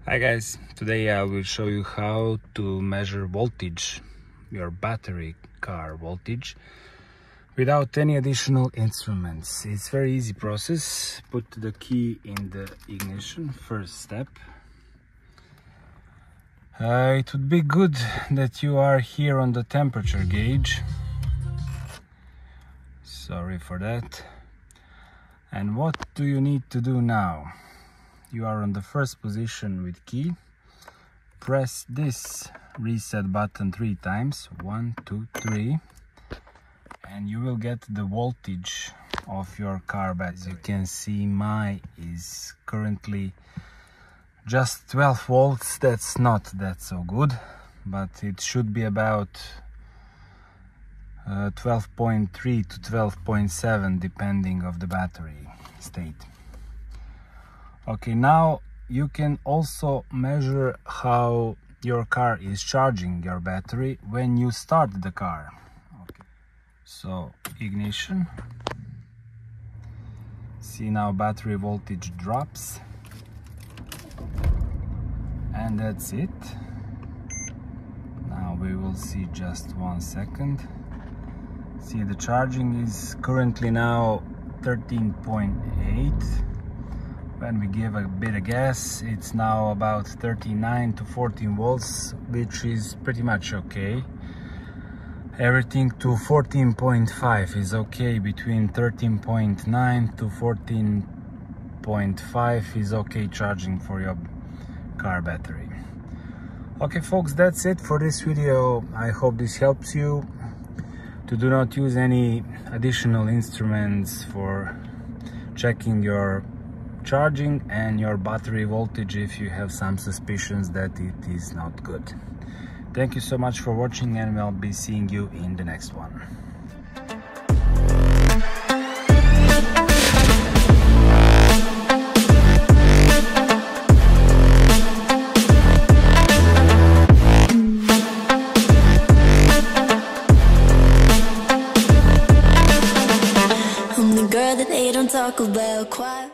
Hi guys, today I will show you how to measure voltage, your battery car voltage, without any additional instruments. It's very easy process. Put the key in the ignition, first step. It would be good that you are here on the temperature gauge. Sorry for that. And what do you need to do now? You are on the first position with key. Press this reset button 3 times. 1, 2, 3. And you will get the voltage of your car battery. As you can see, mine is currently just 12 volts. That's not that so good, but it should be about 12.3 to 12.7 depending of the battery state. Okay, now you can also measure how your car is charging your battery when you start the car. Okay. So ignition. See, now battery voltage drops. And that's it. Now we will see just 1 second. See, the charging is currently now 13.8. When we give a bit of gas, it's now about 39 to 14 volts, which is pretty much okay. Everything to 14.5 is okay. Between 13.9 to 14.5 is okay charging for your car battery. Okay folks, that's it for this video. I hope this helps you to do not use any additional instruments for checking your charging and your battery voltage if you have some suspicions that it is not good. Thank you so much for watching, and we'll be seeing you in the next one. I'm the girl that they don't talk about quite